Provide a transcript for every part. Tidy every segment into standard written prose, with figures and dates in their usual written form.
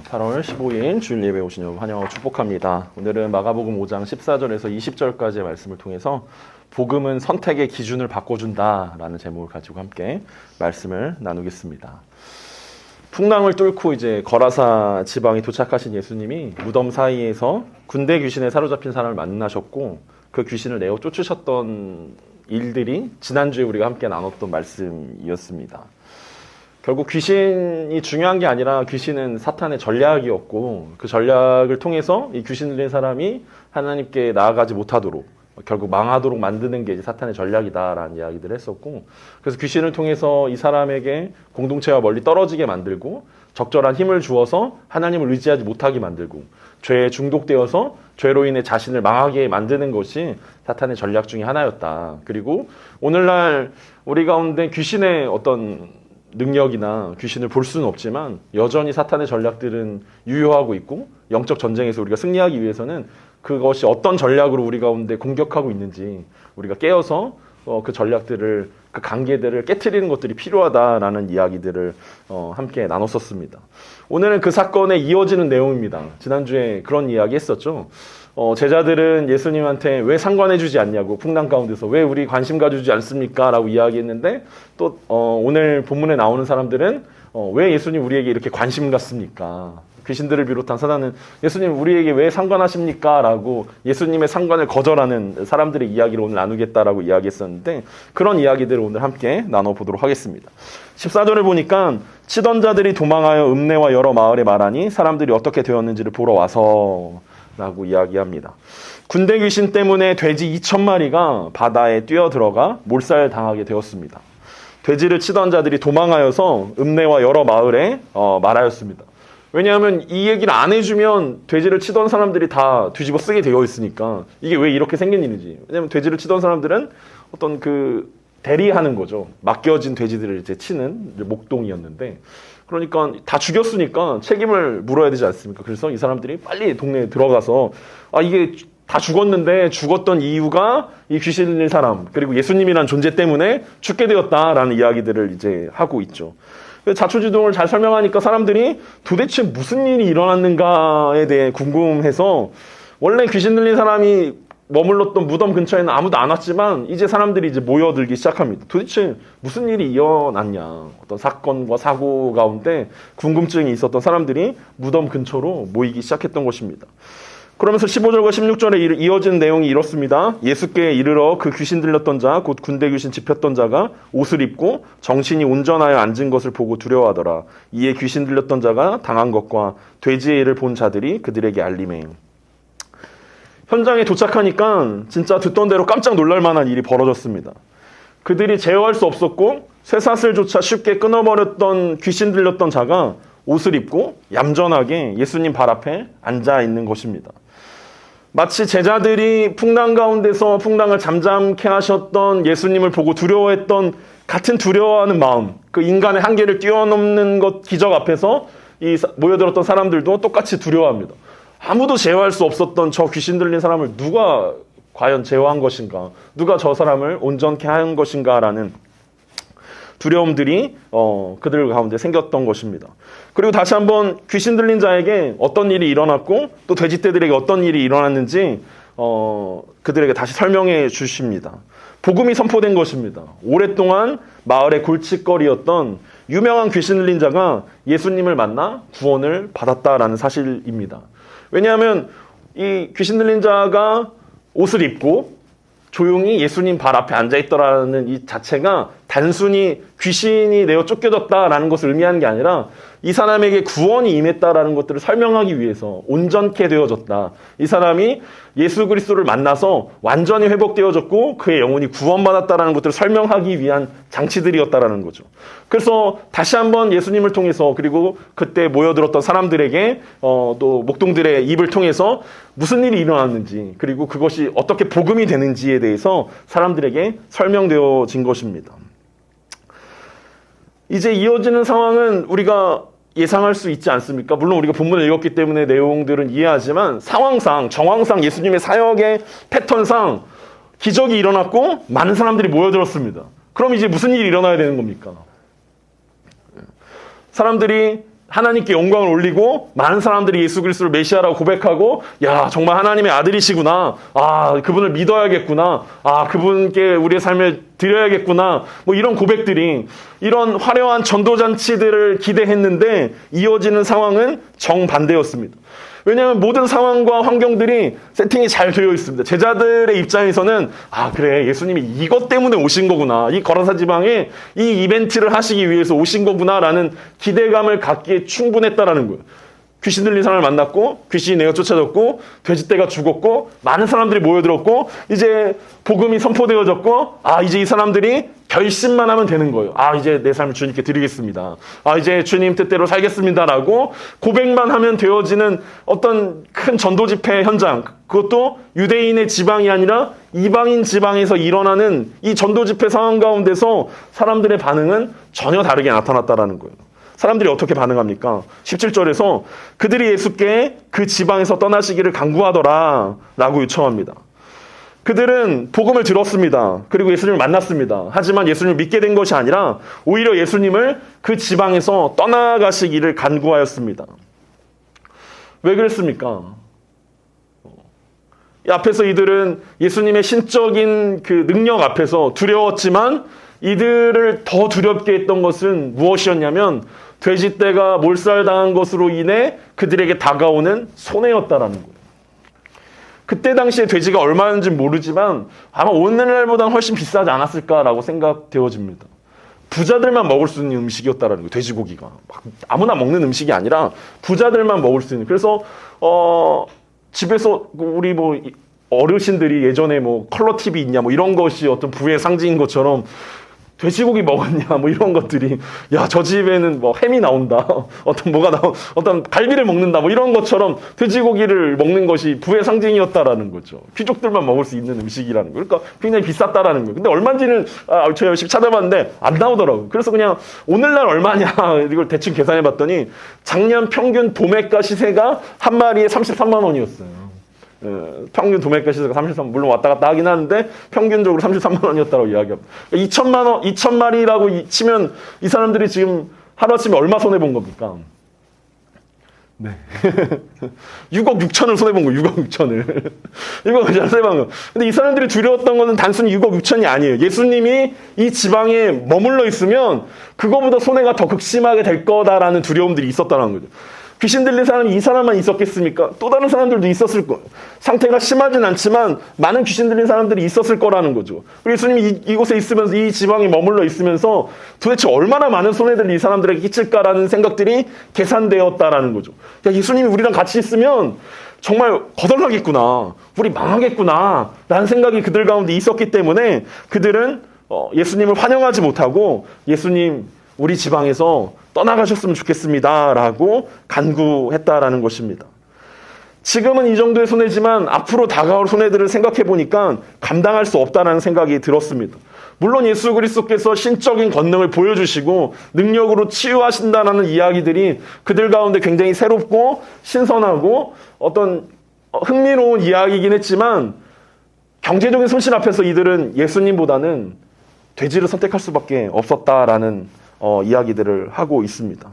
8월 15일 주일 예배 오신 여러분 환영하고 축복합니다. 오늘은 마가복음 5장 14절에서 20절까지의 말씀을 통해서 복음은 선택의 기준을 바꿔준다라는 제목을 가지고 함께 말씀을 나누겠습니다. 풍랑을 뚫고 이제 거라사 지방에 도착하신 예수님이 무덤 사이에서 군대 귀신에 사로잡힌 사람을 만나셨고 그 귀신을 내어 쫓으셨던 일들이 지난주에 우리가 함께 나눴던 말씀이었습니다. 결국 귀신이 중요한 게 아니라 귀신은 사탄의 전략이었고 그 전략을 통해서 이 귀신 들린 사람이 하나님께 나아가지 못하도록 결국 망하도록 만드는 게 이제 사탄의 전략이다라는 이야기들을 했었고, 그래서 귀신을 통해서 이 사람에게 공동체와 멀리 떨어지게 만들고 적절한 힘을 주어서 하나님을 의지하지 못하게 만들고 죄에 중독되어서 죄로 인해 자신을 망하게 만드는 것이 사탄의 전략 중에 하나였다. 그리고 오늘날 우리 가운데 귀신의 어떤 능력이나 귀신을 볼 수는 없지만 여전히 사탄의 전략들은 유효하고 있고 영적 전쟁에서 우리가 승리하기 위해서는 그것이 어떤 전략으로 우리 가운데 공격하고 있는지 우리가 깨어서 그 전략들을, 그 관계들을 깨트리는 것들이 필요하다라는 이야기들을 함께 나눴었습니다. 오늘은 그 사건에 이어지는 내용입니다. 지난주에 그런 이야기 했었죠. 제자들은 예수님한테 왜 상관해주지 않냐고, 풍랑 가운데서 왜 우리 관심 가주지 않습니까? 라고 이야기했는데 또 오늘 본문에 나오는 사람들은 왜 예수님 우리에게 이렇게 관심 갖습니까? 귀신들을 비롯한 사단은 예수님 우리에게 왜 상관하십니까? 라고 예수님의 상관을 거절하는 사람들의 이야기를 오늘 나누겠다라고 이야기했었는데 그런 이야기들을 오늘 함께 나눠보도록 하겠습니다. 14절을 보니까 치던 자들이 도망하여 읍내와 여러 마을에 말하니 사람들이 어떻게 되었는지를 보러 와서 라고 이야기합니다. 군대 귀신 때문에 돼지 2,000마리가 바다에 뛰어들어가 몰살당하게 되었습니다. 돼지를 치던 자들이 도망하여서 읍내와 여러 마을에 말하였습니다. 왜냐하면 이 얘기를 안 해주면 돼지를 치던 사람들이 다 뒤집어 쓰게 되어 있으니까 이게 왜 이렇게 생긴 일인지. 왜냐하면 돼지를 치던 사람들은 어떤 그 대리하는 거죠. 맡겨진 돼지들을 이제 치는 목동이었는데, 그러니까 다 죽였으니까 책임을 물어야 되지 않습니까? 그래서 이 사람들이 빨리 동네에 들어가서 이게 다 죽었는데 죽었던 이유가 이 귀신 들린 사람 그리고 예수님이라는 존재 때문에 죽게 되었다라는 이야기들을 이제 하고 있죠. 자초지종을 잘 설명하니까 사람들이 도대체 무슨 일이 일어났는가에 대해 궁금해서, 원래 귀신 들린 사람이 머물렀던 무덤 근처에는 아무도 안 왔지만 이제 사람들이 이제 모여들기 시작합니다. 도대체 무슨 일이 일어났냐, 어떤 사건과 사고 가운데 궁금증이 있었던 사람들이 무덤 근처로 모이기 시작했던 것입니다. 그러면서 15절과 16절에 이어지는 내용이 이렇습니다. 예수께 이르러 그 귀신 들렸던 자, 곧 군대 귀신 집혔던 자가 옷을 입고 정신이 온전하여 앉은 것을 보고 두려워하더라. 이에 귀신 들렸던 자가 당한 것과 돼지의 일을 본 자들이 그들에게 알리매. 현장에 도착하니까 진짜 듣던 대로 깜짝 놀랄 만한 일이 벌어졌습니다. 그들이 제어할 수 없었고 쇠사슬조차 쉽게 끊어버렸던 귀신 들렸던 자가 옷을 입고 얌전하게 예수님 발 앞에 앉아 있는 것입니다. 마치 제자들이 풍랑 가운데서 풍랑을 잠잠케 하셨던 예수님을 보고 두려워했던 같은 두려워하는 마음, 그 인간의 한계를 뛰어넘는 것 기적 앞에서 이 모여들었던 사람들도 똑같이 두려워합니다. 아무도 제어할 수 없었던 저 귀신 들린 사람을 누가 과연 제어한 것인가, 누가 저 사람을 온전케 한 것인가라는 두려움들이 그들 가운데 생겼던 것입니다. 그리고 다시 한번 귀신 들린 자에게 어떤 일이 일어났고 또 돼지떼들에게 어떤 일이 일어났는지 그들에게 다시 설명해 주십니다. 복음이 선포된 것입니다. 오랫동안 마을의 골칫거리였던 유명한 귀신 들린 자가 예수님을 만나 구원을 받았다라는 사실입니다. 왜냐하면 이 귀신 들린 자가 옷을 입고 조용히 예수님 발 앞에 앉아있더라는 이 자체가 단순히 귀신이 내어 쫓겨졌다라는 것을 의미하는 게 아니라 이 사람에게 구원이 임했다라는 것들을 설명하기 위해서 온전케 되어졌다. 이 사람이 예수 그리스도를 만나서 완전히 회복되어졌고 그의 영혼이 구원받았다라는 것들을 설명하기 위한 장치들이었다라는 거죠. 그래서 다시 한번 예수님을 통해서 그리고 그때 모여들었던 사람들에게 또 목동들의 입을 통해서 무슨 일이 일어났는지 그리고 그것이 어떻게 복음이 되는지에 대해서 사람들에게 설명되어진 것입니다. 이제 이어지는 상황은 우리가 예상할 수 있지 않습니까? 물론 우리가 본문을 읽었기 때문에 내용들은 이해하지만 상황상, 정황상 예수님의 사역의 패턴상 기적이 일어났고 많은 사람들이 모여들었습니다. 그럼 이제 무슨 일이 일어나야 되는 겁니까? 사람들이 하나님께 영광을 올리고 많은 사람들이 예수 그리스도를 메시아라고 고백하고 야 정말 하나님의 아들이시구나. 아 그분을 믿어야겠구나. 아 그분께 우리의 삶을 드려야겠구나. 뭐 이런 고백들이 이런 화려한 전도잔치들을 기대했는데 이어지는 상황은 정반대였습니다. 왜냐하면 모든 상황과 환경들이 세팅이 잘 되어 있습니다. 제자들의 입장에서는 아 그래 예수님이 이것 때문에 오신 거구나. 이 거라사 지방에 이 이벤트를 하시기 위해서 오신 거구나라는 기대감을 갖기에 충분했다라는 거예요. 귀신 들린 사람을 만났고 귀신이 내가 쫓아졌고 돼지떼가 죽었고 많은 사람들이 모여들었고 이제 복음이 선포되어졌고 아 이제 이 사람들이 결심만 하면 되는 거예요. 아 이제 내 삶을 주님께 드리겠습니다. 아 이제 주님 뜻대로 살겠습니다라고 고백만 하면 되어지는 어떤 큰 전도 집회 현장, 그것도 유대인의 지방이 아니라 이방인 지방에서 일어나는 이 전도 집회 상황 가운데서 사람들의 반응은 전혀 다르게 나타났다라는 거예요. 사람들이 어떻게 반응합니까? 17절에서 그들이 예수께 그 지방에서 떠나시기를 간구하더라 라고 요청합니다. 그들은 복음을 들었습니다. 그리고 예수님을 만났습니다. 하지만 예수님을 믿게 된 것이 아니라 오히려 예수님을 그 지방에서 떠나가시기를 간구하였습니다. 왜 그랬습니까? 이 앞에서 이들은 예수님의 신적인 그 능력 앞에서 두려웠지만 이들을 더 두렵게 했던 것은 무엇이었냐면 돼지떼가 몰살당한 것으로 인해 그들에게 다가오는 손해였다라는 거예요. 그때 당시에 돼지가 얼마인지 모르지만 아마 오늘날보다는 훨씬 비싸지 않았을까라고 생각되어집니다. 부자들만 먹을 수 있는 음식이었다라는 거예요. 돼지고기가 막 아무나 먹는 음식이 아니라 부자들만 먹을 수 있는. 그래서 집에서 우리 뭐 어르신들이 예전에 뭐 컬러 TV 있냐 뭐 이런 것이 어떤 부의 상징인 것처럼 돼지고기 먹었냐 뭐 이런 것들이 야 저 집에는 뭐 햄이 나온다 어떤 뭐가 어떤 갈비를 먹는다 뭐 이런 것처럼 돼지고기를 먹는 것이 부의 상징이었다라는 거죠. 귀족들만 먹을 수 있는 음식이라는 거. 그러니까 굉장히 비쌌다라는 거예요. 근데 얼마인지는 제가 열심히 찾아봤는데 안 나오더라고요. 그래서 그냥 오늘날 얼마냐 이걸 대충 계산해 봤더니 작년 평균 도매가 시세가 한 마리에 33만 원이었어요. 평균 도매가 시세가 33만, 물론 왔다 갔다 하긴 하는데 평균적으로 33만 원이었다고 이야기합니다. 2천만 원, 2천마리라고 치면 이 사람들이 지금 하루아침에 얼마 손해본 겁니까? 네. 6억 6천을 손해본 거예요. 6억 6천을. 6억 6천을 손해본 거예요. 근데 이 사람들이 두려웠던 거는 단순히 6억 6천이 아니에요. 예수님이 이 지방에 머물러 있으면 그거보다 손해가 더 극심하게 될 거다라는 두려움들이 있었다는 거죠. 귀신 들린 사람이 이 사람만 있었겠습니까? 또 다른 사람들도 있었을 거예요. 상태가 심하진 않지만 많은 귀신 들린 사람들이 있었을 거라는 거죠. 예수님이 이곳에 있으면서 이 지방에 머물러 있으면서 도대체 얼마나 많은 손해들을 이 사람들에게 끼칠까라는 생각들이 계산되었다라는 거죠. 그러니까 예수님이 우리랑 같이 있으면 정말 거덜나겠구나. 우리 망하겠구나. 라는 생각이 그들 가운데 있었기 때문에 그들은 예수님을 환영하지 못하고 예수님 우리 지방에서 떠나가셨으면 좋겠습니다. 라고 간구했다라는 것입니다. 지금은 이 정도의 손해지만 앞으로 다가올 손해들을 생각해 보니까 감당할 수 없다는 생각이 들었습니다. 물론 예수 그리스도께서 신적인 권능을 보여주시고 능력으로 치유하신다는 이야기들이 그들 가운데 굉장히 새롭고 신선하고 어떤 흥미로운 이야기이긴 했지만 경제적인 손실 앞에서 이들은 예수님보다는 돼지를 선택할 수밖에 없었다라는 이야기들을 하고 있습니다.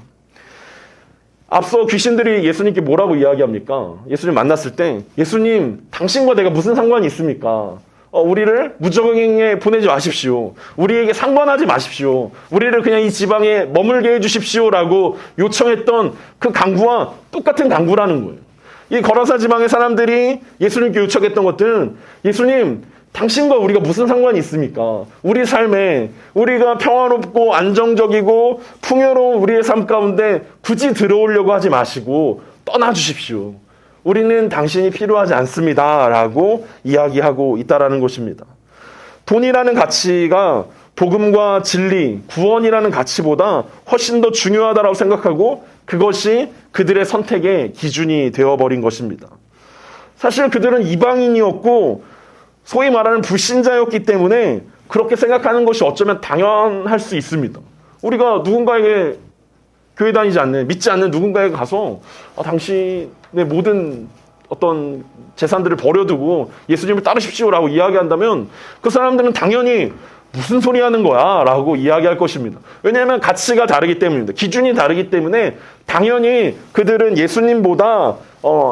앞서 귀신들이 예수님께 뭐라고 이야기합니까? 예수님 만났을 때 예수님 당신과 내가 무슨 상관이 있습니까? 우리를 무적행에 보내지 마십시오. 우리에게 상관하지 마십시오. 우리를 그냥 이 지방에 머물게 해주십시오 라고 요청했던 그 간구와 똑같은 간구라는 거예요. 이 거라사 지방의 사람들이 예수님께 요청했던 것들은 예수님 당신과 우리가 무슨 상관이 있습니까? 우리 삶에 우리가 평화롭고 안정적이고 풍요로운 우리의 삶 가운데 굳이 들어오려고 하지 마시고 떠나주십시오. 우리는 당신이 필요하지 않습니다. 라고 이야기하고 있다라는 것입니다. 돈이라는 가치가 복음과 진리, 구원이라는 가치보다 훨씬 더 중요하다고 생각하고 그것이 그들의 선택의 기준이 되어버린 것입니다. 사실 그들은 이방인이었고 소위 말하는 불신자였기 때문에 그렇게 생각하는 것이 어쩌면 당연할 수 있습니다. 우리가 누군가에게 교회 다니지 않는, 믿지 않는 누군가에게 가서 당신의 모든 어떤 재산들을 버려두고 예수님을 따르십시오라고 이야기한다면 그 사람들은 당연히 무슨 소리 하는 거야? 라고 이야기할 것입니다. 왜냐하면 가치가 다르기 때문입니다. 기준이 다르기 때문에 당연히 그들은 예수님보다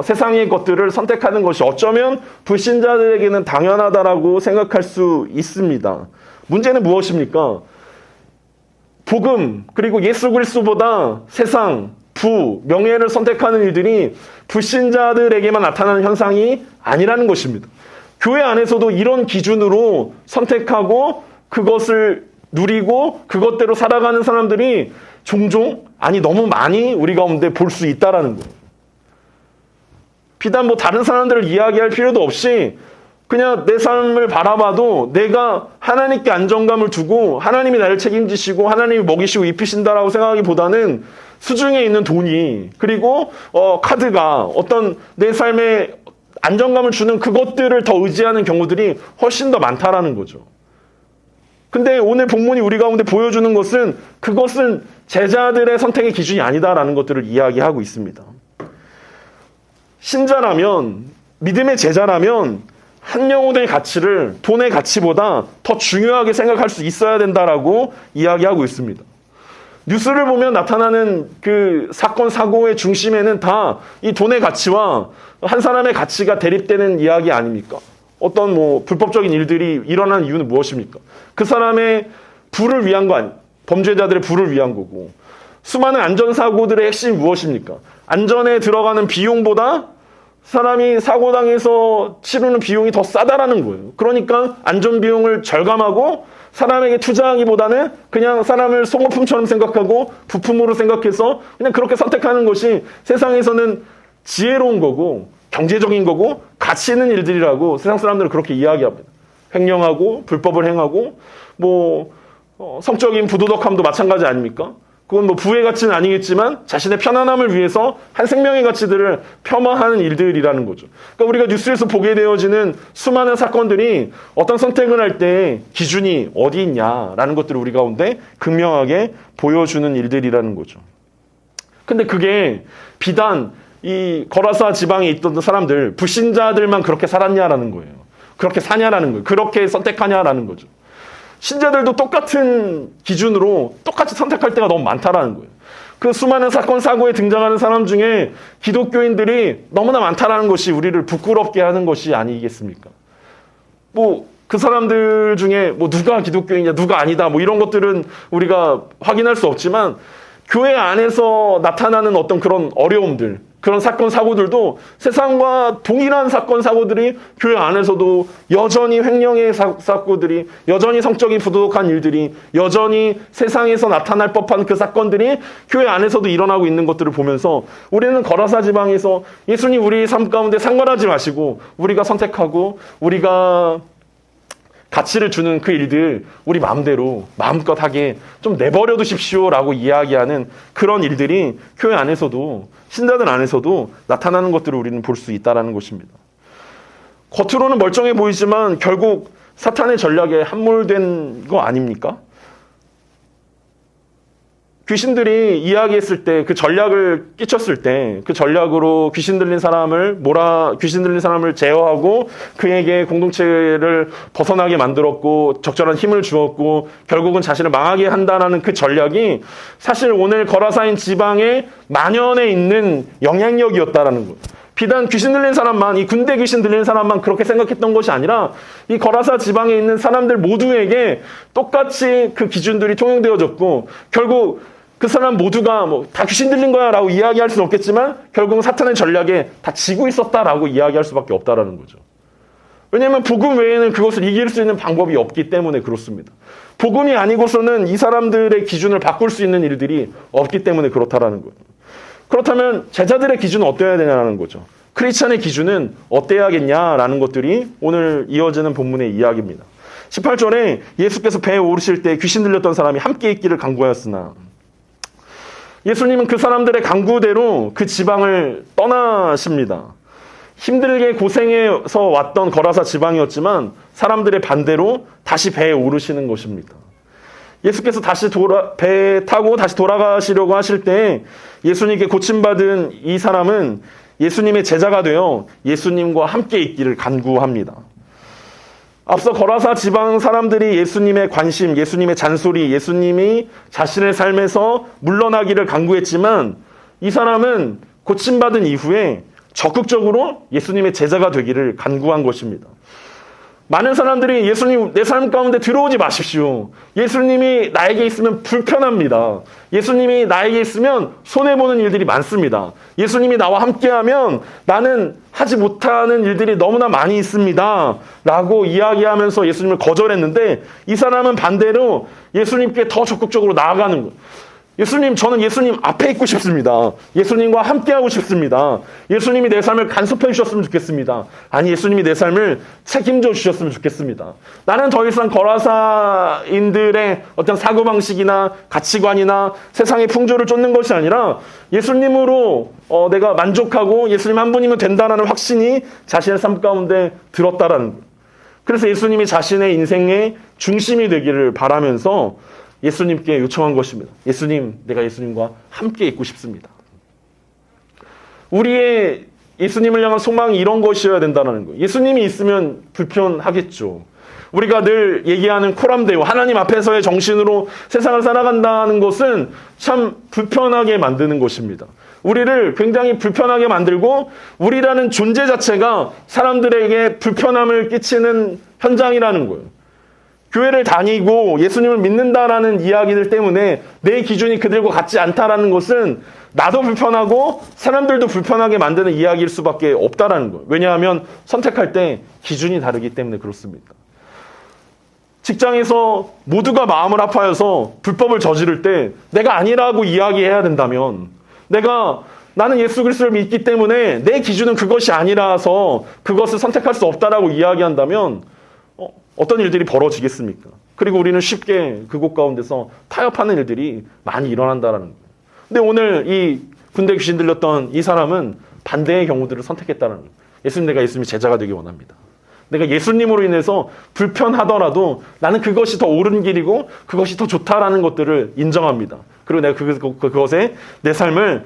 세상의 것들을 선택하는 것이 어쩌면 불신자들에게는 당연하다라고 생각할 수 있습니다. 문제는 무엇입니까? 복음 그리고 예수 그리스도보다 세상, 부, 명예를 선택하는 일들이 불신자들에게만 나타나는 현상이 아니라는 것입니다. 교회 안에서도 이런 기준으로 선택하고 그것을 누리고 그것대로 살아가는 사람들이 종종, 아니 너무 많이 우리 가운데 볼 수 있다라는 거예요. 비단 다른 사람들을 이야기할 필요도 없이 그냥 내 삶을 바라봐도 내가 하나님께 안정감을 두고 하나님이 나를 책임지시고 하나님이 먹이시고 입히신다라고 생각하기보다는 수중에 있는 돈이 그리고 카드가 어떤 내 삶에 안정감을 주는 그것들을 더 의지하는 경우들이 훨씬 더 많다라는 거죠. 근데 오늘 본문이 우리 가운데 보여주는 것은 그것은 제자들의 선택의 기준이 아니다라는 것들을 이야기하고 있습니다. 신자라면, 믿음의 제자라면 한 영혼의 가치를 돈의 가치보다 더 중요하게 생각할 수 있어야 된다라고 이야기하고 있습니다. 뉴스를 보면 나타나는 그 사건, 사고의 중심에는 다 이 돈의 가치와 한 사람의 가치가 대립되는 이야기 아닙니까? 어떤 불법적인 일들이 일어난 이유는 무엇입니까? 그 사람의 부를 위한 거 아니, 범죄자들의 부를 위한 거고. 수많은 안전사고들의 핵심이 무엇입니까? 안전에 들어가는 비용보다 사람이 사고당해서 치르는 비용이 더 싸다라는 거예요. 그러니까 안전비용을 절감하고 사람에게 투자하기보다는 그냥 사람을 소모품처럼 생각하고 부품으로 생각해서 그냥 그렇게 선택하는 것이 세상에서는 지혜로운 거고 경제적인 거고 가치 있는 일들이라고 세상 사람들은 그렇게 이야기합니다. 횡령하고 불법을 행하고 성적인 부도덕함도 마찬가지 아닙니까? 그건 부의 가치는 아니겠지만 자신의 편안함을 위해서 한 생명의 가치들을 폄하하는 일들이라는 거죠. 그러니까 우리가 뉴스에서 보게 되어지는 수많은 사건들이 어떤 선택을 할 때 기준이 어디 있냐라는 것들을 우리 가운데 극명하게 보여주는 일들이라는 거죠. 근데 그게 비단 이 거라사 지방에 있던 사람들, 불신자들만 그렇게 살았냐라는 거예요. 그렇게 사냐라는 거예요. 그렇게 선택하냐라는 거죠. 신자들도 똑같은 기준으로 똑같이 선택할 때가 너무 많다라는 거예요. 그 수많은 사건, 사고에 등장하는 사람 중에 기독교인들이 너무나 많다라는 것이 우리를 부끄럽게 하는 것이 아니겠습니까? 그 사람들 중에 누가 기독교인이냐, 누가 아니다, 이런 것들은 우리가 확인할 수 없지만 교회 안에서 나타나는 어떤 그런 어려움들, 그런 사건, 사고들도 세상과 동일한 사건, 사고들이 교회 안에서도 여전히 횡령의 사고들이, 여전히 성적인 부도덕한 일들이, 여전히 세상에서 나타날 법한 그 사건들이 교회 안에서도 일어나고 있는 것들을 보면서 우리는 거라사 지방에서 예수님 우리 삶 가운데 상관하지 마시고 우리가 선택하고 우리가 가치를 주는 그 일들 우리 마음대로 마음껏 하게 좀 내버려 두십시오라고 이야기하는 그런 일들이 교회 안에서도 신자들 안에서도 나타나는 것들을 우리는 볼 수 있다는 것입니다. 겉으로는 멀쩡해 보이지만 결국 사탄의 전략에 함몰된 거 아닙니까? 귀신들이 이야기했을 때 그 전략을 끼쳤을 때 그 전략으로 귀신 들린 사람을 제어하고 그에게 공동체를 벗어나게 만들었고 적절한 힘을 주었고 결국은 자신을 망하게 한다는 그 전략이 사실 오늘 거라사인 지방에 만연해 있는 영향력이었다라는 거예요. 비단 귀신 들린 사람만, 이 군대 귀신 들린 사람만 그렇게 생각했던 것이 아니라 이 거라사 지방에 있는 사람들 모두에게 똑같이 그 기준들이 통용되어졌고 결국 그 사람 모두가 다 귀신 들린 거야 라고 이야기할 수는 없겠지만 결국은 사탄의 전략에 다 지고 있었다라고 이야기할 수밖에 없다라는 거죠. 왜냐하면 복음 외에는 그것을 이길 수 있는 방법이 없기 때문에 그렇습니다. 복음이 아니고서는 이 사람들의 기준을 바꿀 수 있는 일들이 없기 때문에 그렇다라는 거예요. 그렇다면 제자들의 기준은 어때야 되냐는 거죠. 크리스찬의 기준은 어때야겠냐라는 것들이 오늘 이어지는 본문의 이야기입니다. 18절에 예수께서 배에 오르실 때 귀신 들렸던 사람이 함께 있기를 간구하였으나 예수님은 그 사람들의 간구대로 그 지방을 떠나십니다. 힘들게 고생해서 왔던 거라사 지방이었지만 사람들의 반대로 다시 배에 오르시는 것입니다. 예수께서 배 타고 다시 돌아가시려고 하실 때 예수님께 고침받은 이 사람은 예수님의 제자가 되어 예수님과 함께 있기를 간구합니다. 앞서 거라사 지방 사람들이 예수님의 관심, 예수님의 잔소리, 예수님이 자신의 삶에서 물러나기를 간구했지만 이 사람은 고침받은 이후에 적극적으로 예수님의 제자가 되기를 간구한 것입니다. 많은 사람들이 예수님 내 삶 가운데 들어오지 마십시오. 예수님이 나에게 있으면 불편합니다. 예수님이 나에게 있으면 손해보는 일들이 많습니다. 예수님이 나와 함께하면 나는 하지 못하는 일들이 너무나 많이 있습니다. 라고 이야기하면서 예수님을 거절했는데 이 사람은 반대로 예수님께 더 적극적으로 나아가는 거예요. 예수님, 저는 예수님 앞에 있고 싶습니다. 예수님과 함께하고 싶습니다. 예수님이 내 삶을 간섭해 주셨으면 좋겠습니다. 아니, 예수님이 내 삶을 책임져 주셨으면 좋겠습니다. 나는 더 이상 거라사인들의 어떤 사고방식이나 가치관이나 세상의 풍조를 쫓는 것이 아니라 예수님으로 내가 만족하고 예수님 한 분이면 된다는 확신이 자신의 삶 가운데 들었다라는 거예요. 그래서 예수님이 자신의 인생의 중심이 되기를 바라면서 예수님께 요청한 것입니다. 예수님, 내가 예수님과 함께 있고 싶습니다. 우리의 예수님을 향한 소망이 이런 것이어야 된다는 거예요. 예수님이 있으면 불편하겠죠. 우리가 늘 얘기하는 코람데오, 하나님 앞에서의 정신으로 세상을 살아간다는 것은 참 불편하게 만드는 것입니다. 우리를 굉장히 불편하게 만들고 우리라는 존재 자체가 사람들에게 불편함을 끼치는 현장이라는 거예요. 교회를 다니고 예수님을 믿는다라는 이야기들 때문에 내 기준이 그들과 같지 않다라는 것은 나도 불편하고 사람들도 불편하게 만드는 이야기일 수밖에 없다라는 거예요. 왜냐하면 선택할 때 기준이 다르기 때문에 그렇습니다. 직장에서 모두가 마음을 아파해서 불법을 저지를 때 내가 아니라고 이야기해야 된다면 나는 예수 그리스도를 믿기 때문에 내 기준은 그것이 아니라서 그것을 선택할 수 없다라고 이야기한다면 어떤 일들이 벌어지겠습니까? 그리고 우리는 쉽게 그곳 가운데서 타협하는 일들이 많이 일어난다는 거예요. 근데 오늘 이 군대 귀신 들렸던 이 사람은 반대의 경우들을 선택했다는 거예요. 예수님, 내가 예수님의 제자가 되기 원합니다. 내가 예수님으로 인해서 불편하더라도 나는 그것이 더 옳은 길이고 그것이 더 좋다라는 것들을 인정합니다. 그리고 내가 그것에 내 삶을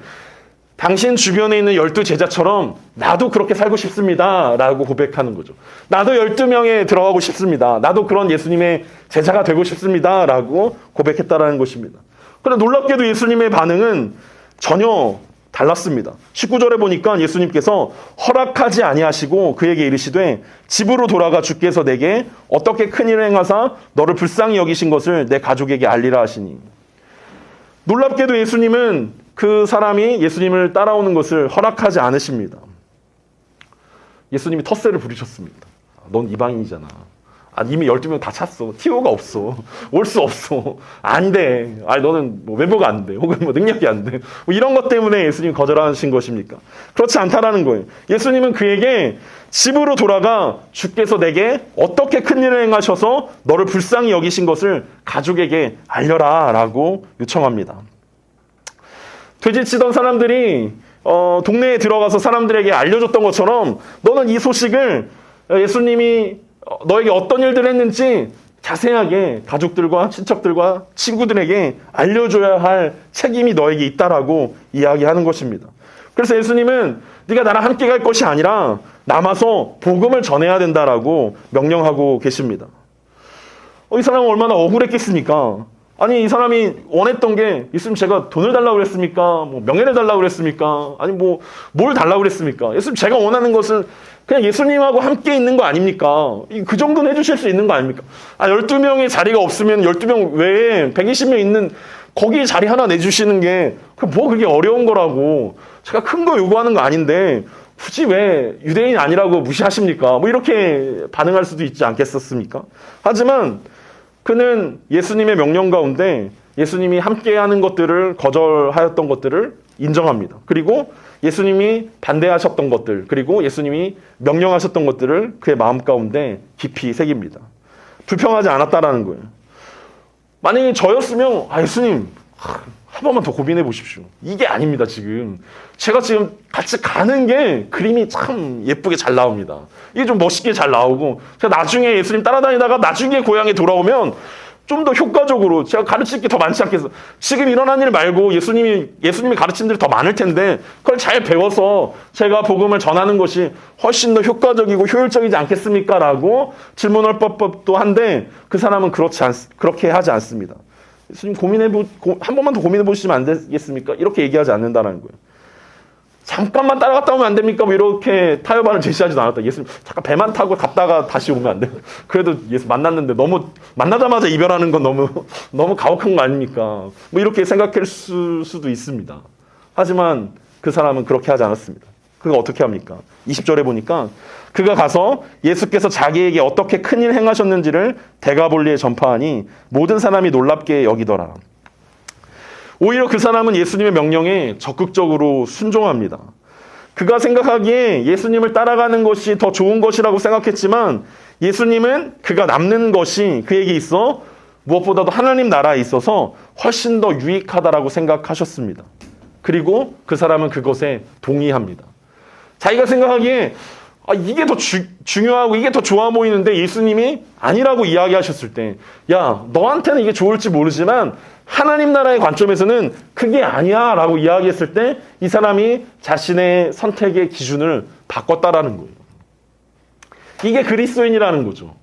당신 주변에 있는 12제자처럼 나도 그렇게 살고 싶습니다. 라고 고백하는 거죠. 나도 12명에 들어가고 싶습니다. 나도 그런 예수님의 제자가 되고 싶습니다. 라고 고백했다라는 것입니다. 그런데 놀랍게도 예수님의 반응은 전혀 달랐습니다. 19절에 보니까 예수님께서 허락하지 아니하시고 그에게 이르시되 집으로 돌아가 주께서 내게 어떻게 큰 일을 행하사 너를 불쌍히 여기신 것을 내 가족에게 알리라 하시니. 놀랍게도 예수님은 그 사람이 예수님을 따라오는 것을 허락하지 않으십니다. 예수님이 텃세를 부리셨습니다. 넌 이방인이잖아. 이미 12명 다 찼어. 티오가 없어. 올 수 없어. 안 돼. 너는 외모가 안 돼. 혹은 능력이 안 돼. 이런 것 때문에 예수님이 거절하신 것입니까? 그렇지 않다라는 거예요. 예수님은 그에게 집으로 돌아가 주께서 내게 어떻게 큰 일을 행하셔서 너를 불쌍히 여기신 것을 가족에게 알려라 라고 요청합니다. 돼지치던 사람들이 동네에 들어가서 사람들에게 알려줬던 것처럼 너는 이 소식을 예수님이 너에게 어떤 일들을 했는지 자세하게 가족들과 친척들과 친구들에게 알려줘야 할 책임이 너에게 있다라고 이야기하는 것입니다. 그래서 예수님은 네가 나랑 함께 갈 것이 아니라 남아서 복음을 전해야 된다라고 명령하고 계십니다. 이 사람은 얼마나 억울했겠습니까? 아니, 이 사람이 원했던 게, 예수님 제가 돈을 달라고 그랬습니까? 명예를 달라고 그랬습니까? 아니, 뭘 달라고 그랬습니까? 예수님 제가 원하는 것은 그냥 예수님하고 함께 있는 거 아닙니까? 그 정도는 해주실 수 있는 거 아닙니까? 12명의 자리가 없으면 12명 외에 120명 있는 거기 자리 하나 내주시는 게, 그게 어려운 거라고. 제가 큰 거 요구하는 거 아닌데, 굳이 왜 유대인 아니라고 무시하십니까? 이렇게 반응할 수도 있지 않겠었습니까? 하지만, 그는 예수님의 명령 가운데 예수님이 함께하는 것들을 거절하였던 것들을 인정합니다. 그리고 예수님이 반대하셨던 것들, 그리고 예수님이 명령하셨던 것들을 그의 마음 가운데 깊이 새깁니다. 불평하지 않았다라는 거예요. 만약에 저였으면 예수님 한 번만 더 고민해 보십시오. 이게 아닙니다. 제가 지금 같이 가는 게 그림이 참 예쁘게 잘 나옵니다. 이게 좀 멋있게 잘 나오고 제가 나중에 예수님 따라다니다가 나중에 고향에 돌아오면 좀 더 효과적으로 제가 가르칠 게 더 많지 않겠어? 지금 일어난 일 말고 예수님이 가르침들이 더 많을 텐데 그걸 잘 배워서 제가 복음을 전하는 것이 훨씬 더 효과적이고 효율적이지 않겠습니까? 라고 질문할 법도 한데 그 사람은 그렇게 하지 않습니다. 예수님 한 번만 더 고민해 보시면 안 되겠습니까? 이렇게 얘기하지 않는다는 거예요. 잠깐만 따라갔다 오면 안 됩니까? 뭐 이렇게 타협안을 제시하지도 않았다. 예수님 잠깐 배만 타고 갔다가 다시 오면 안 돼요? 그래도 예수 만났는데 너무 만나자마자 이별하는 건 너무 가혹한 거 아닙니까? 뭐 이렇게 생각할 수도 있습니다. 하지만 그 사람은 그렇게 하지 않았습니다. 그가 어떻게 합니까? 20절에 보니까 그가 가서 예수께서 자기에게 어떻게 큰일 행하셨는지를 데가볼리에 전파하니 모든 사람이 놀랍게 여기더라. 오히려 그 사람은 예수님의 명령에 적극적으로 순종합니다. 그가 생각하기에 예수님을 따라가는 것이 더 좋은 것이라고 생각했지만 예수님은 그가 남는 것이 그에게 있어 무엇보다도 하나님 나라에 있어서 훨씬 더 유익하다라고 생각하셨습니다. 그리고 그 사람은 그것에 동의합니다. 자기가 생각하기에 이게 더 중요하고 이게 더 좋아 보이는데 예수님이 아니라고 이야기하셨을 때, 야, 너한테는 이게 좋을지 모르지만 하나님 나라의 관점에서는 그게 아니야 라고 이야기했을 때 이 사람이 자신의 선택의 기준을 바꿨다라는 거예요. 이게 그리스도인이라는 거죠.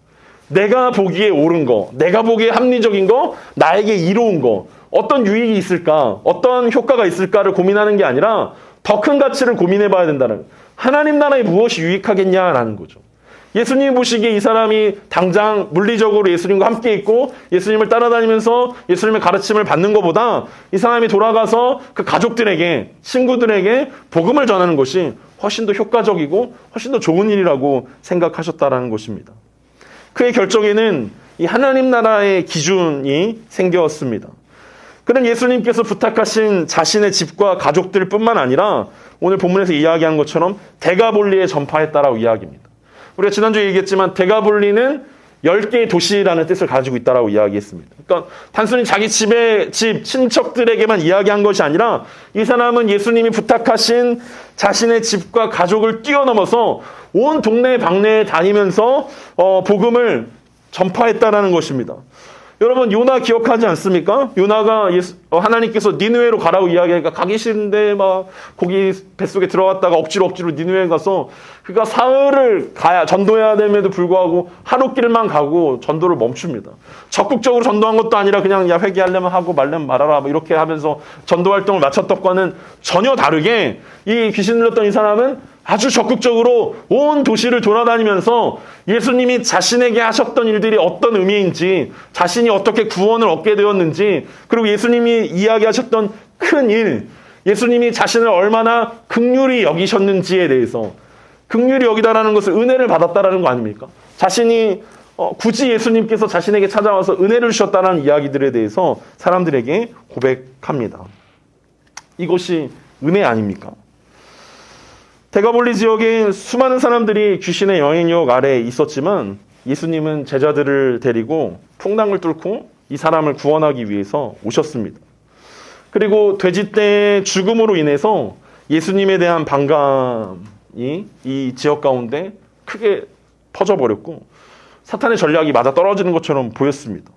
내가 보기에 옳은 거, 내가 보기에 합리적인 거, 나에게 이로운 거, 어떤 유익이 있을까, 어떤 효과가 있을까를 고민하는 게 아니라 더 큰 가치를 고민해 봐야 된다는 거예요. 하나님 나라에 무엇이 유익하겠냐라는 거죠. 예수님이 보시기에 이 사람이 당장 물리적으로 예수님과 함께 있고 예수님을 따라다니면서 예수님의 가르침을 받는 것보다 이 사람이 돌아가서 그 가족들에게, 친구들에게 복음을 전하는 것이 훨씬 더 효과적이고 훨씬 더 좋은 일이라고 생각하셨다라는 것입니다. 그의 결정에는 이 하나님 나라의 기준이 생겼습니다. 그는 예수님께서 부탁하신 자신의 집과 가족들뿐만 아니라 오늘 본문에서 이야기한 것처럼 데가볼리에 전파했다라고 이야기합니다. 우리가 지난주에 얘기했지만 데가볼리는 10개의 도시라는 뜻을 가지고 있다라고 이야기했습니다. 그러니까 단순히 자기 집 친척들에게만 이야기한 것이 아니라 이 사람은 예수님이 부탁하신 자신의 집과 가족을 뛰어넘어서 온 동네 방네에 다니면서 복음을 전파했다라는 것입니다. 여러분 요나 기억하지 않습니까? 요나가 하나님께서 니느웨로 가라고 이야기하니까 가기 싫은데 막 거기 뱃속에 들어갔다가 억지로 니느웨에 가서 그가 사흘을 가야 전도해야 됨에도 불구하고 하루 길만 가고 전도를 멈춥니다. 적극적으로 전도한 것도 아니라 그냥 야 회개하려면 하고 말려면 말아라 뭐 이렇게 하면서 전도 활동을 마쳤던 것과는 전혀 다르게 이 귀신 들렸던 이 사람은 아주 적극적으로 온 도시를 돌아다니면서 예수님이 자신에게 하셨던 일들이 어떤 의미인지, 자신이 어떻게 구원을 얻게 되었는지, 그리고 예수님이 이야기하셨던 큰 일, 예수님이 자신을 얼마나 긍휼히 여기셨는지에 대해서, 긍휼히 여기다라는 것은 은혜를 받았다라는 거 아닙니까? 자신이 굳이 예수님께서 자신에게 찾아와서 은혜를 주셨다는 이야기들에 대해서 사람들에게 고백합니다. 이것이 은혜 아닙니까? 데가볼리 지역에 수많은 사람들이 귀신의 영향력 아래에 있었지만 예수님은 제자들을 데리고 풍랑을 뚫고 이 사람을 구원하기 위해서 오셨습니다. 그리고 돼지떼의 죽음으로 인해서 예수님에 대한 반감이 이 지역 가운데 크게 퍼져버렸고 사탄의 전략이 맞아 떨어지는 것처럼 보였습니다.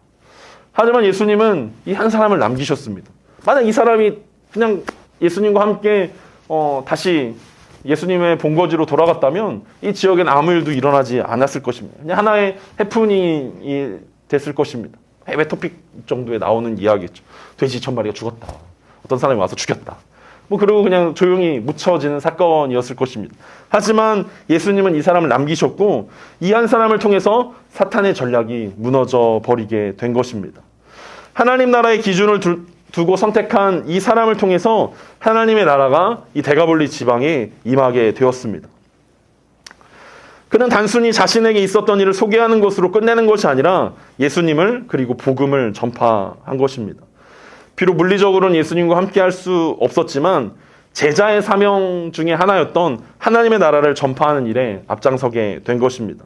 하지만 예수님은 이 한 사람을 남기셨습니다. 만약 이 사람이 그냥 예수님과 함께 다시 예수님의 본거지로 돌아갔다면 이 지역엔 아무 일도 일어나지 않았을 것입니다. 그냥 하나의 해프닝이 됐을 것입니다. 해외 토픽 정도에 나오는 이야기겠죠. 돼지 1000마리가 죽었다. 어떤 사람이 와서 죽였다. 그리고 그냥 조용히 묻혀지는 사건이었을 것입니다. 하지만 예수님은 이 사람을 남기셨고 이 한 사람을 통해서 사탄의 전략이 무너져 버리게 된 것입니다. 하나님 나라의 기준을 두고 선택한 이 사람을 통해서 하나님의 나라가 이 데가볼리 지방에 임하게 되었습니다. 그는 단순히 자신에게 있었던 일을 소개하는 것으로 끝내는 것이 아니라 예수님을 그리고 복음을 전파한 것입니다. 비록 물리적으로는 예수님과 함께 할 수 없었지만 제자의 사명 중에 하나였던 하나님의 나라를 전파하는 일에 앞장서게 된 것입니다.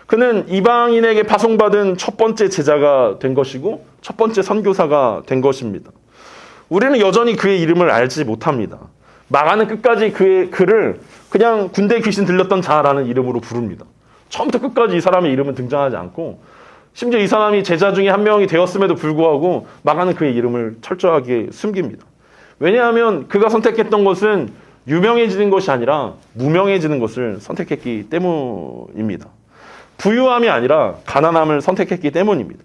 그는 이방인에게 파송받은 첫 번째 제자가 된 것이고 첫 번째 선교사가 된 것입니다. 우리는 여전히 그의 이름을 알지 못합니다. 마가는 끝까지 그를 그냥 군대 귀신 들렸던 자라는 이름으로 부릅니다. 처음부터 끝까지 이 사람의 이름은 등장하지 않고 심지어 이 사람이 제자 중에 한 명이 되었음에도 불구하고 마가는 그의 이름을 철저하게 숨깁니다. 왜냐하면 그가 선택했던 것은 유명해지는 것이 아니라 무명해지는 것을 선택했기 때문입니다. 부유함이 아니라 가난함을 선택했기 때문입니다.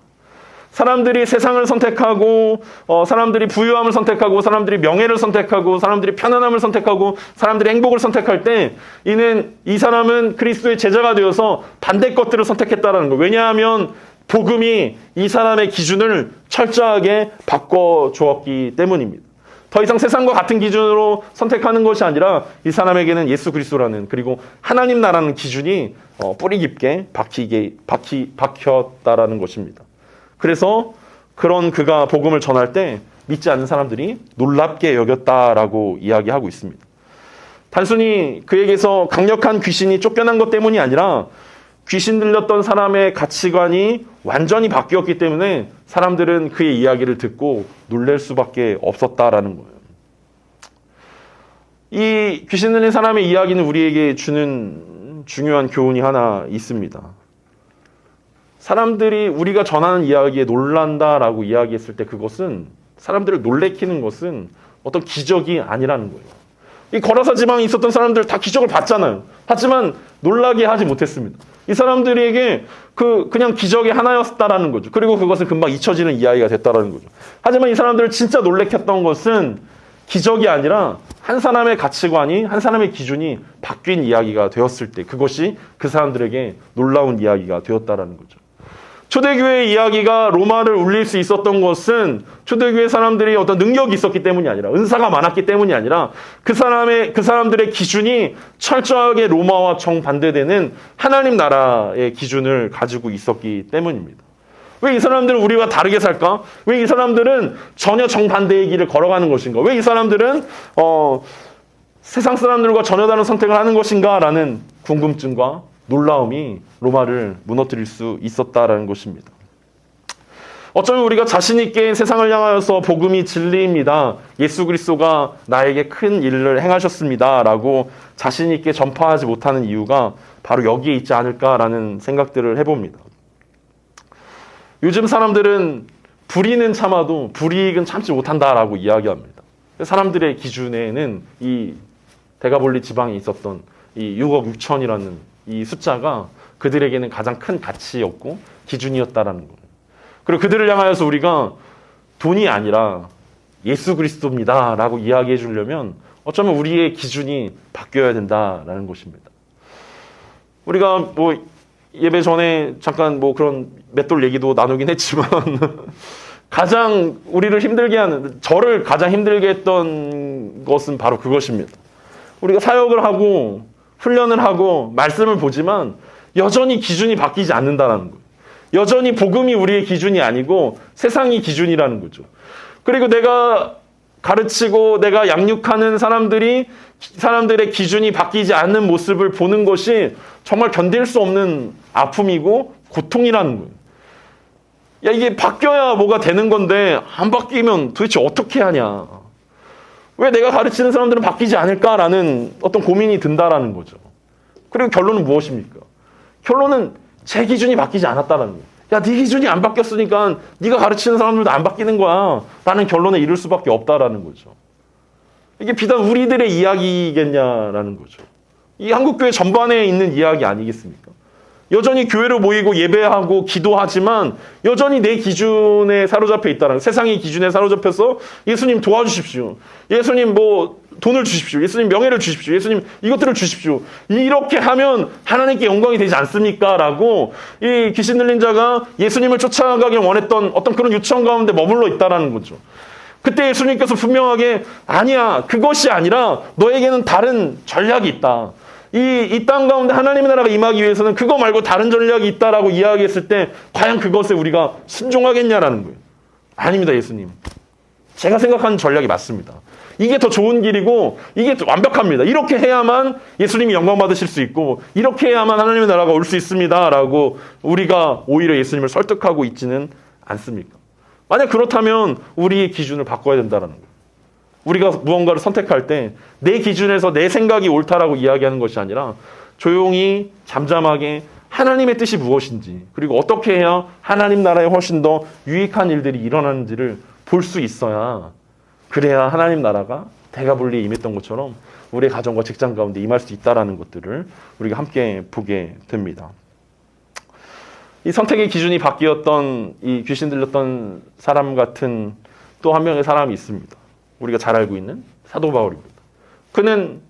사람들이 세상을 선택하고 사람들이 부유함을 선택하고 사람들이 명예를 선택하고 사람들이 편안함을 선택하고 사람들이 행복을 선택할 때 이 사람은 그리스도의 제자가 되어서 반대 것들을 선택했다는 거예요. 왜냐하면 복음이 이 사람의 기준을 철저하게 바꿔주었기 때문입니다. 더 이상 세상과 같은 기준으로 선택하는 것이 아니라 이 사람에게는 예수 그리스도라는 그리고 하나님 나라는 기준이 뿌리 깊게 박혔다라는 것입니다. 그래서 그런 그가 복음을 전할 때 믿지 않는 사람들이 놀랍게 여겼다라고 이야기하고 있습니다. 단순히 그에게서 강력한 귀신이 쫓겨난 것 때문이 아니라 귀신 들렸던 사람의 가치관이 완전히 바뀌었기 때문에 사람들은 그의 이야기를 듣고 놀랄 수밖에 없었다라는 거예요. 이 귀신 들린 사람의 이야기는 우리에게 주는 중요한 교훈이 하나 있습니다. 사람들이 우리가 전하는 이야기에 놀란다라고 이야기했을 때 그것은 사람들을 놀래키는 것은 어떤 기적이 아니라는 거예요. 이 거라사 지방에 있었던 사람들 다 기적을 봤잖아요. 하지만 놀라게 하지 못했습니다. 이 사람들에게 그냥 기적의 하나였다라는 거죠. 그리고 그것은 금방 잊혀지는 이야기가 됐다라는 거죠. 하지만 이 사람들을 진짜 놀래켰던 것은 기적이 아니라 한 사람의 가치관이 한 사람의 기준이 바뀐 이야기가 되었을 때 그것이 그 사람들에게 놀라운 이야기가 되었다라는 거죠. 초대교회의 이야기가 로마를 울릴 수 있었던 것은 초대교회 사람들이 어떤 능력이 있었기 때문이 아니라 은사가 많았기 때문이 아니라 그 사람들의 기준이 철저하게 로마와 정반대되는 하나님 나라의 기준을 가지고 있었기 때문입니다. 왜 이 사람들은 우리와 다르게 살까? 왜 이 사람들은 전혀 정반대의 길을 걸어가는 것인가? 왜 이 사람들은 세상 사람들과 전혀 다른 선택을 하는 것인가? 라는 궁금증과 놀라움이 로마를 무너뜨릴 수 있었다라는 것입니다. 어쩌면 우리가 자신 있게 세상을 향하여서 복음이 진리입니다. 예수 그리스도가 나에게 큰 일을 행하셨습니다. 라고 자신 있게 전파하지 못하는 이유가 바로 여기에 있지 않을까라는 생각들을 해봅니다. 요즘 사람들은 불의는 참아도 불이익은 참지 못한다라고 이야기합니다. 사람들의 기준에는 이 데가볼리 지방에 있었던 이 6억 6천이라는 이 숫자가 그들에게는 가장 큰 가치였고 기준이었다라는 거예요. 그리고 그들을 향하여서 우리가 돈이 아니라 예수 그리스도입니다 라고 이야기해 주려면 어쩌면 우리의 기준이 바뀌어야 된다라는 것입니다. 우리가 예배 전에 잠깐 그런 맷돌 얘기도 나누긴 했지만 가장 우리를 힘들게 하는, 저를 가장 힘들게 했던 것은 바로 그것입니다. 우리가 사역을 하고 훈련을 하고 말씀을 보지만 여전히 기준이 바뀌지 않는다는 거예요. 여전히 복음이 우리의 기준이 아니고 세상이 기준이라는 거죠. 그리고 내가 가르치고 내가 양육하는 사람들의 기준이 바뀌지 않는 모습을 보는 것이 정말 견딜 수 없는 아픔이고 고통이라는 거예요. 야, 이게 바뀌어야 뭐가 되는 건데 안 바뀌면 도대체 어떻게 하냐. 왜 내가 가르치는 사람들은 바뀌지 않을까라는 어떤 고민이 든다라는 거죠. 그리고 결론은 무엇입니까? 결론은 제 기준이 바뀌지 않았다는 거예요. 야, 네 기준이 안 바뀌었으니까 네가 가르치는 사람들도 안 바뀌는 거야 라는 결론에 이를 수밖에 없다라는 거죠. 이게 비단 우리들의 이야기겠냐라는 거죠. 이 한국교회 전반에 있는 이야기 아니겠습니까? 여전히 교회로 모이고 예배하고 기도하지만 여전히 내 기준에 사로잡혀 있다는 거예요. 세상의 기준에 사로잡혀서 예수님 도와주십시오. 예수님 돈을 주십시오. 예수님 명예를 주십시오. 예수님 이것들을 주십시오. 이렇게 하면 하나님께 영광이 되지 않습니까? 라고 이 귀신 들린 자가 예수님을 쫓아가길 원했던 어떤 그런 유치원 가운데 머물러 있다라는 거죠. 그때 예수님께서 분명하게 아니야, 그것이 아니라 너에게는 다른 전략이 있다. 이 땅 가운데 하나님의 나라가 임하기 위해서는 그거 말고 다른 전략이 있다라고 이야기했을 때 과연 그것에 우리가 순종하겠냐라는 거예요. 아닙니다, 예수님. 제가 생각하는 전략이 맞습니다. 이게 더 좋은 길이고 이게 완벽합니다. 이렇게 해야만 예수님이 영광 받으실 수 있고 이렇게 해야만 하나님의 나라가 올 수 있습니다. 라고 우리가 오히려 예수님을 설득하고 있지는 않습니까? 만약 그렇다면 우리의 기준을 바꿔야 된다는 거예요. 우리가 무언가를 선택할 때 내 기준에서 내 생각이 옳다라고 이야기하는 것이 아니라 조용히 잠잠하게 하나님의 뜻이 무엇인지, 그리고 어떻게 해야 하나님 나라에 훨씬 더 유익한 일들이 일어나는지를 볼 수 있어야, 그래야 하나님 나라가 대가분리에 임했던 것처럼 우리의 가정과 직장 가운데 임할 수 있다는 것들을 우리가 함께 보게 됩니다. 이 선택의 기준이 바뀌었던 이 귀신 들렸던 사람 같은 또 한 명의 사람이 있습니다. 우리가 잘 알고 있는 사도 바울입니다. 그는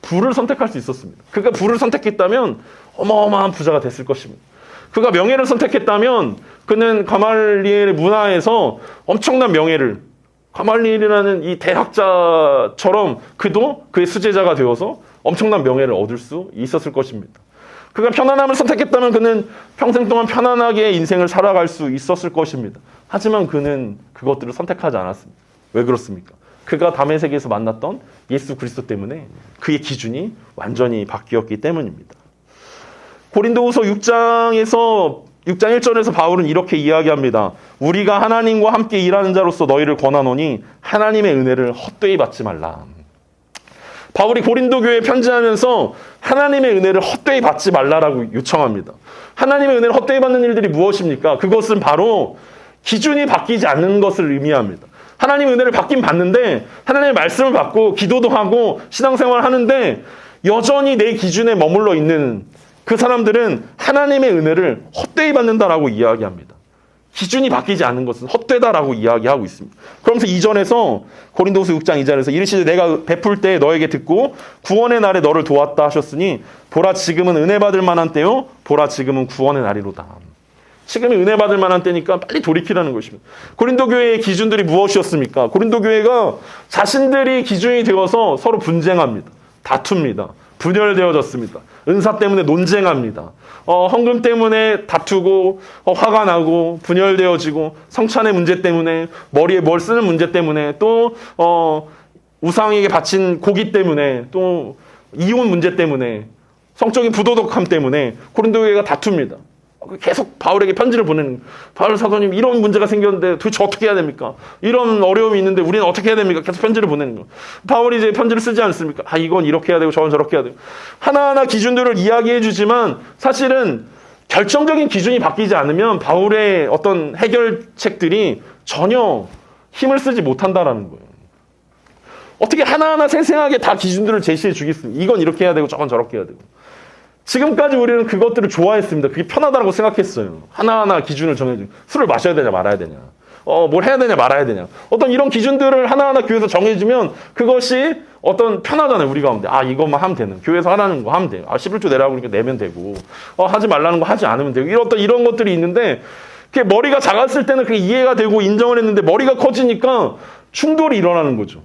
부를 선택할 수 있었습니다. 그가 부를 선택했다면 어마어마한 부자가 됐을 것입니다. 그가 명예를 선택했다면 그는 가말리엘의 문화에서 엄청난 명예를, 가말리엘이라는 이 대학자처럼 그도 그의 수제자가 되어서 엄청난 명예를 얻을 수 있었을 것입니다. 그가 편안함을 선택했다면 그는 평생 동안 편안하게 인생을 살아갈 수 있었을 것입니다. 하지만 그는 그것들을 선택하지 않았습니다. 왜 그렇습니까? 그가 다메섹에서 만났던 예수 그리스도 때문에 그의 기준이 완전히 바뀌었기 때문입니다. 고린도후서 6장 1절에서 바울은 이렇게 이야기합니다. 우리가 하나님과 함께 일하는 자로서 너희를 권하노니 하나님의 은혜를 헛되이 받지 말라. 바울이 고린도 교회에 편지하면서 하나님의 은혜를 헛되이 받지 말라라고 요청합니다. 하나님의 은혜를 헛되이 받는 일들이 무엇입니까? 그것은 바로 기준이 바뀌지 않는 것을 의미합니다. 하나님의 은혜를 받긴 받는데, 하나님의 말씀을 받고 기도도 하고 신앙생활을 하는데 여전히 내 기준에 머물러 있는 그 사람들은 하나님의 은혜를 헛되이 받는다라고 이야기합니다. 기준이 바뀌지 않는 것은 헛되다라고 이야기하고 있습니다. 그러면서 2절에서 고린도후서 6장 2절에서 이르시되 내가 베풀 때 너에게 듣고 구원의 날에 너를 도왔다 하셨으니 보라 지금은 은혜 받을 만한 때요 보라 지금은 구원의 날이로다. 지금이 은혜 받을 만한 때니까 빨리 돌이키라는 것입니다. 고린도 교회의 기준들이 무엇이었습니까? 고린도 교회가 자신들이 기준이 되어서 서로 분쟁합니다. 다툽니다. 분열되어졌습니다. 은사 때문에 논쟁합니다. 헌금 때문에 다투고 화가 나고 분열되어지고, 성찬의 문제 때문에, 머리에 뭘 쓰는 문제 때문에, 또 우상에게 바친 고기 때문에, 또 이혼 문제 때문에, 성적인 부도덕함 때문에 고린도 교회가 다툽니다. 계속 바울에게 편지를 보내는, 바울 사도님 이런 문제가 생겼는데 도대체 어떻게 해야 됩니까? 이런 어려움이 있는데 우리는 어떻게 해야 됩니까? 계속 편지를 보내는 거. 바울이 이제 편지를 쓰지 않습니까? 이건 이렇게 해야 되고 저건 저렇게 해야 되고, 하나하나 기준들을 이야기해 주지만 사실은 결정적인 기준이 바뀌지 않으면 바울의 어떤 해결책들이 전혀 힘을 쓰지 못한다라는 거예요. 어떻게 하나하나 생생하게 다 기준들을 제시해 주겠습니까? 이건 이렇게 해야 되고 저건 저렇게 해야 되고. 지금까지 우리는 그것들을 좋아했습니다. 그게 편하다고 생각했어요. 하나하나 기준을 정해주고, 술을 마셔야 되냐 말아야 되냐, 뭘 해야 되냐 말아야 되냐, 어떤 이런 기준들을 하나하나 교회에서 정해주면 그것이 어떤 편하잖아요. 우리 가운데 이것만 하면 되는, 교회에서 하라는 거 하면 돼요. 11조 내라고 그러니까 내면 되고, 하지 말라는 거 하지 않으면 되고, 이런 것들이 있는데, 그게 머리가 작았을 때는 그게 이해가 되고 인정을 했는데 머리가 커지니까 충돌이 일어나는 거죠.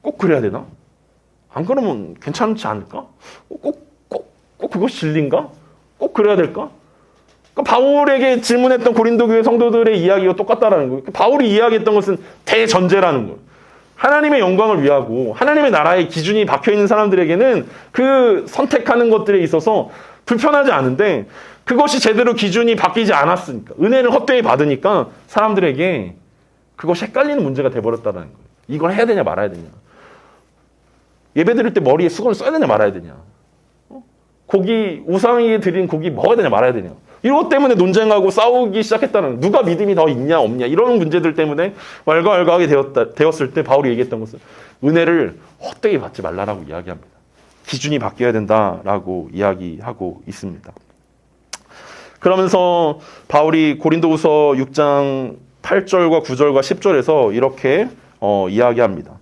꼭 그래야 되나? 안 그러면 괜찮지 않을까? 꼭 그것이 진리인가? 꼭 그래야 될까? 그러니까 바울에게 질문했던 고린도 교회 성도들의 이야기가 똑같다라는 거예요. 바울이 이야기했던 것은 대전제라는 거예요. 하나님의 영광을 위하고 하나님의 나라의 기준이 박혀있는 사람들에게는 그 선택하는 것들에 있어서 불편하지 않은데, 그것이 제대로 기준이 바뀌지 않았으니까, 은혜를 헛되이 받으니까 사람들에게 그것이 헷갈리는 문제가 돼버렸다는 거예요. 이걸 해야 되냐 말아야 되냐, 예배 드릴 때 머리에 수건을 써야 되냐 말아야 되냐, 고기, 우상에게 드린 고기 먹어야 되냐 말아야 되냐, 이것 때문에 논쟁하고 싸우기 시작했다는, 누가 믿음이 더 있냐 없냐, 이런 문제들 때문에 왈가왈가하게 되었을 때 바울이 얘기했던 것은 은혜를 헛되이 받지 말라라고 이야기합니다. 기준이 바뀌어야 된다라고 이야기하고 있습니다. 그러면서 바울이 고린도후서 6장 8절과 9절과 10절에서 이렇게 이야기합니다.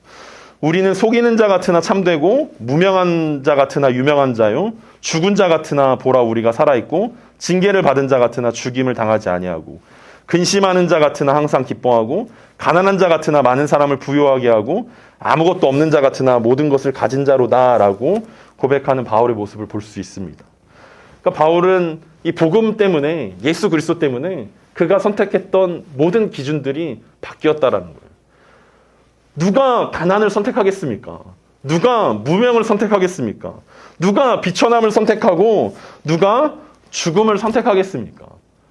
우리는 속이는 자 같으나 참되고 무명한 자 같으나 유명한 자요, 죽은 자 같으나 보라 우리가 살아있고, 징계를 받은 자 같으나 죽임을 당하지 아니하고, 근심하는 자 같으나 항상 기뻐하고, 가난한 자 같으나 많은 사람을 부유하게 하고, 아무것도 없는 자 같으나 모든 것을 가진 자로다라고 고백하는 바울의 모습을 볼 수 있습니다. 그러니까 바울은 이 복음 때문에, 예수 그리스도 때문에 그가 선택했던 모든 기준들이 바뀌었다라는 거예요. 누가 가난을 선택하겠습니까? 누가 무명을 선택하겠습니까? 누가 비천함을 선택하고 누가 죽음을 선택하겠습니까?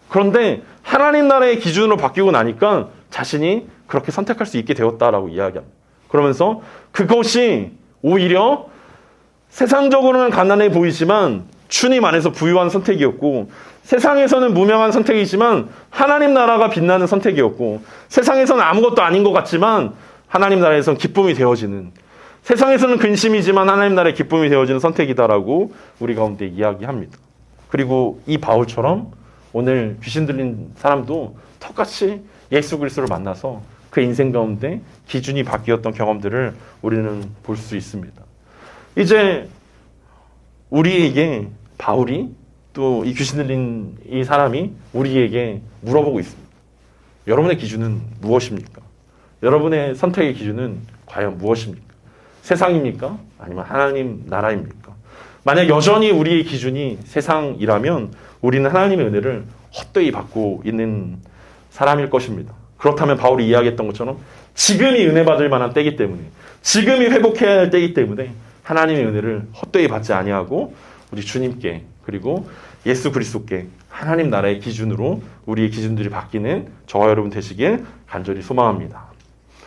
그런데 하나님 나라의 기준으로 바뀌고 나니까 자신이 그렇게 선택할 수 있게 되었다라고 이야기합니다. 그러면서 그것이 오히려 세상적으로는 가난해 보이지만 주님 안에서 부유한 선택이었고, 세상에서는 무명한 선택이지만 하나님 나라가 빛나는 선택이었고, 세상에서는 아무것도 아닌 것 같지만 하나님 나라에서는 기쁨이 되어지는, 세상에서는 근심이지만 하나님 나라의 기쁨이 되어지는 선택이다라고 우리 가운데 이야기합니다. 그리고 이 바울처럼 오늘 귀신 들린 사람도 똑같이 예수 그리스도를 만나서 그 인생 가운데 기준이 바뀌었던 경험들을 우리는 볼 수 있습니다. 이제 우리에게 바울이 또 이 귀신 들린 이 사람이 우리에게 물어보고 있습니다. 여러분의 기준은 무엇입니까? 여러분의 선택의 기준은 과연 무엇입니까? 세상입니까? 아니면 하나님 나라입니까? 만약 여전히 우리의 기준이 세상이라면 우리는 하나님의 은혜를 헛되이 받고 있는 사람일 것입니다. 그렇다면 바울이 이야기했던 것처럼 지금이 은혜 받을 만한 때이기 때문에, 지금이 회복해야 할 때이기 때문에 하나님의 은혜를 헛되이 받지 아니하고 우리 주님께, 그리고 예수 그리스도께 하나님 나라의 기준으로 우리의 기준들이 바뀌는 저와 여러분 되시길 간절히 소망합니다.